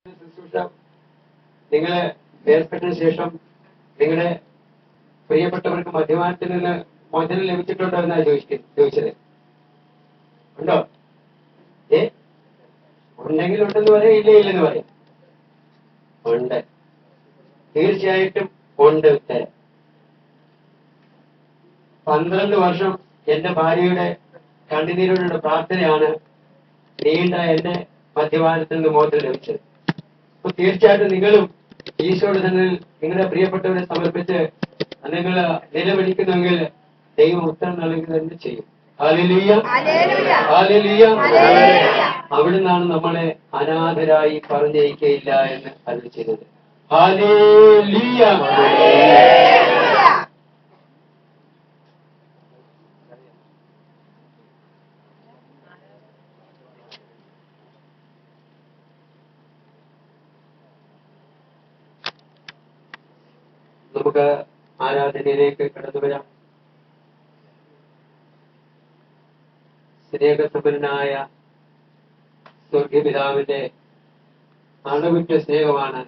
ശുശ്രൂഷ നിങ്ങളെ ഏർപ്പെട്ടതിന് ശേഷം നിങ്ങളുടെ പ്രിയപ്പെട്ടവർക്ക് മദ്യപാനത്തിൽ നിന്ന് മോചനം ലഭിച്ചിട്ടുണ്ടോ എന്നാണ് ചോദിച്ചത്. ഉണ്ടോ? ഉണ്ടെങ്കിൽ ഉണ്ടെന്ന് പറയാം, ഇല്ലേ ഇല്ലെന്ന് പറയാം. ഉണ്ട്, തീർച്ചയായിട്ടും ഉണ്ട്. ഉത്തരം 12 വർഷം എന്റെ ഭാര്യയുടെ കണ്ണുനീരോടുള്ള പ്രാർത്ഥനയാണ് നീണ്ട എന്റെ മദ്യപാനത്തിൽ നിന്ന് മോചനം ലഭിച്ചത്. അപ്പൊ തീർച്ചയായിട്ടും നിങ്ങളും ഈശോയുടെ തന്നെ നിങ്ങളുടെ പ്രിയപ്പെട്ടവരെ സമർപ്പിച്ച് നിങ്ങൾ നിലവിളിക്കുന്നെങ്കിൽ ദൈവം ഉത്തരം നൽകുക തന്നെ ചെയ്യും. Hallelujah, hallelujah. അവിടുന്നാണ് നമ്മളെ അനാഥരായി പറഞ്ഞയക്കുകയില്ല എന്ന് അരുളി ചെയ്തത്. ഹല്ലേലൂയ. നമുക്ക് ആരാധനയിലേക്ക് കടന്നു വരാം. സ്നേഹസമ്പന്നനായ സ്വർഗപിതാവിന്റെ അളവുറ്റ സ്നേഹമാണ്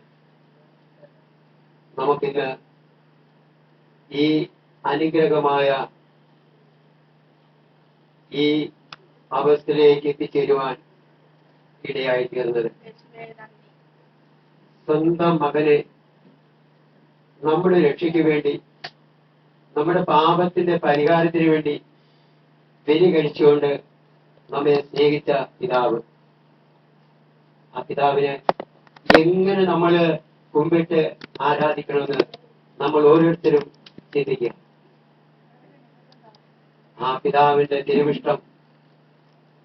നമുക്കിന്ന് ഈ അനുഗ്രഹമായ ഈ അവസ്ഥയിലേക്ക് എത്തിച്ചേരുവാൻ ഇടയായി തീർന്നത്. സ്വന്തം മകനെ നമ്മുടെ രക്ഷയ്ക്ക് വേണ്ടി, നമ്മുടെ പാപത്തിന്റെ പരിഹാരത്തിന് വേണ്ടി ബലി കഴിച്ചുകൊണ്ട് നമ്മെ സ്നേഹിച്ച പിതാവ്. ആ പിതാവിനെ എങ്ങനെ നമ്മൾ കുമ്പിട്ട് ആരാധിക്കണമെന്ന് നമ്മൾ ഓരോരുത്തരും ചിന്തിക്കുക. ആ പിതാവിന്റെ തിരുവിഷ്ടം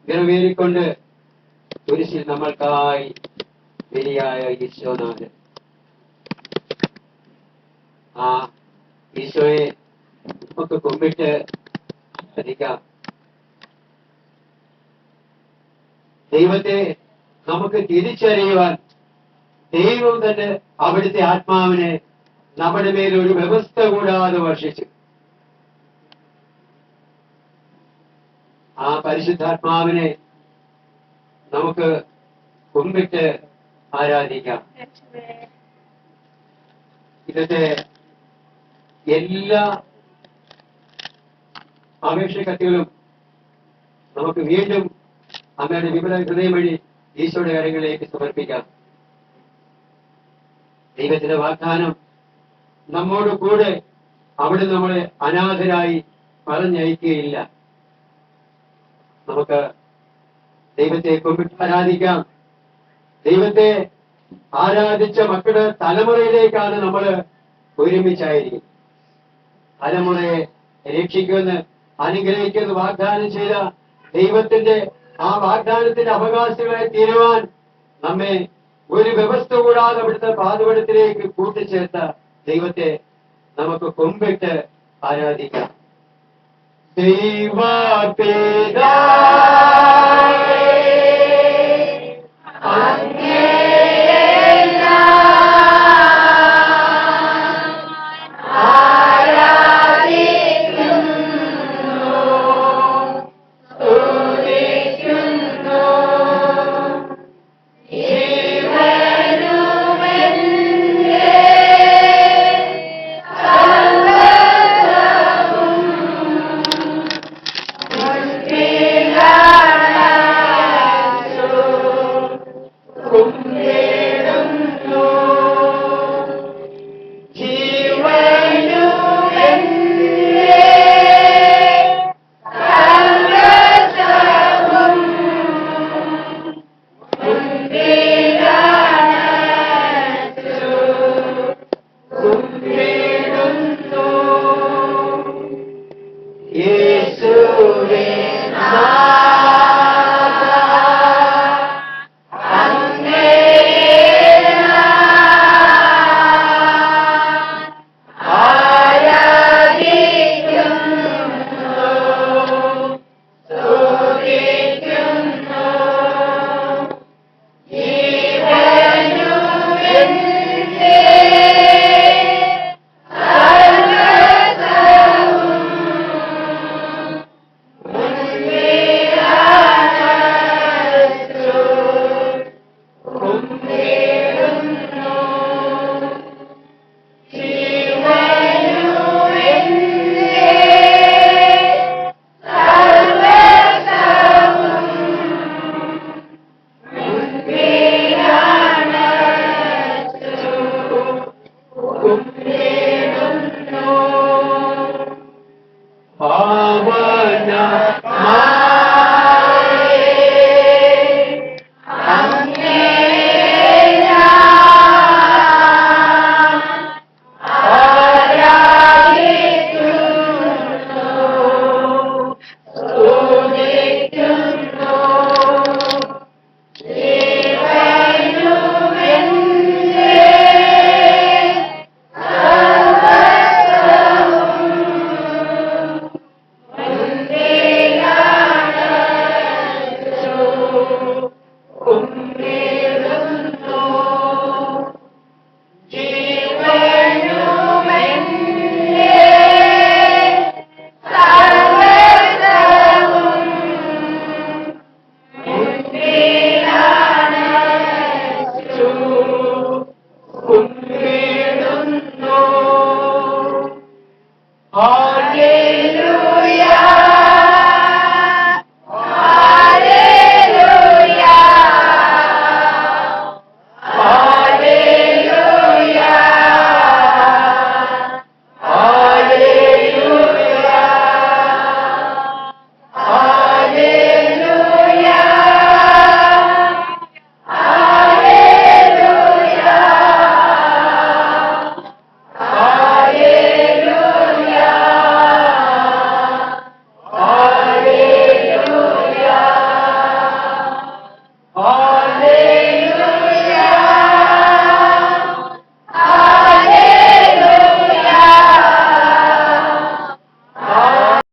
നിറവേറിക്കൊണ്ട് കുരിശിൽ നമ്മൾക്കായി ബലിയായ ഈശോനാഥൻ, ആ ഈശോയെ നമുക്ക് കുമ്പിട്ട് ആരാധിക്കാം. ദൈവത്തെ നമുക്ക് തിരിച്ചറിയുവാൻ ദൈവം തന്നെ അവിടുത്തെ ആത്മാവിനെ നമ്മുടെ മേലൊരു വ്യവസ്ഥ കൂടാതെ വർഷിച്ചു. ആ പരിശുദ്ധാത്മാവിനെ നമുക്ക് കുമ്പിട്ട് ആരാധിക്കാം. ഇന്നത്തെ എല്ലാ അപേക്ഷ കത്തുകളും നമുക്ക് വീണ്ടും അമ്മയുടെ വിപുല ഹൃദയം വഴി ഈശോയുടെ കാര്യങ്ങളിലേക്ക് സമർപ്പിക്കാം. ദൈവത്തിന്റെ വാഗ്ദാനം നമ്മോട് കൂടെ അവിടെ നമ്മളെ അനാഥരായി പറഞ്ഞയക്കുകയില്ല. നമുക്ക് ദൈവത്തെ കുമ്പിട്ട് ആരാധിക്കാം. ദൈവത്തെ ആരാധിച്ച മക്കളുടെ തലമുറയിലേക്കാണ് നമ്മൾ ഒരുമിച്ചായിരിക്കും. തലമുറയെ രക്ഷിക്കുമെന്ന് അനുഗ്രഹിക്കുമെന്ന് വാഗ്ദാനം ചെയ്ത ദൈവത്തിന്റെ ആ വാഗ്ദാനത്തിന്റെ അവകാശികളായി തീരുവാൻ നമ്മെ ഒരു വ്യവസ്ഥ കൂടാതെ അവിടുത്തെ പാതപടത്തിലേക്ക് കൂട്ടിച്ചേർത്ത ദൈവത്തെ നമുക്ക് കുമ്പിട്ട് ആരാധിക്കാം. ദൈവപിതാവേ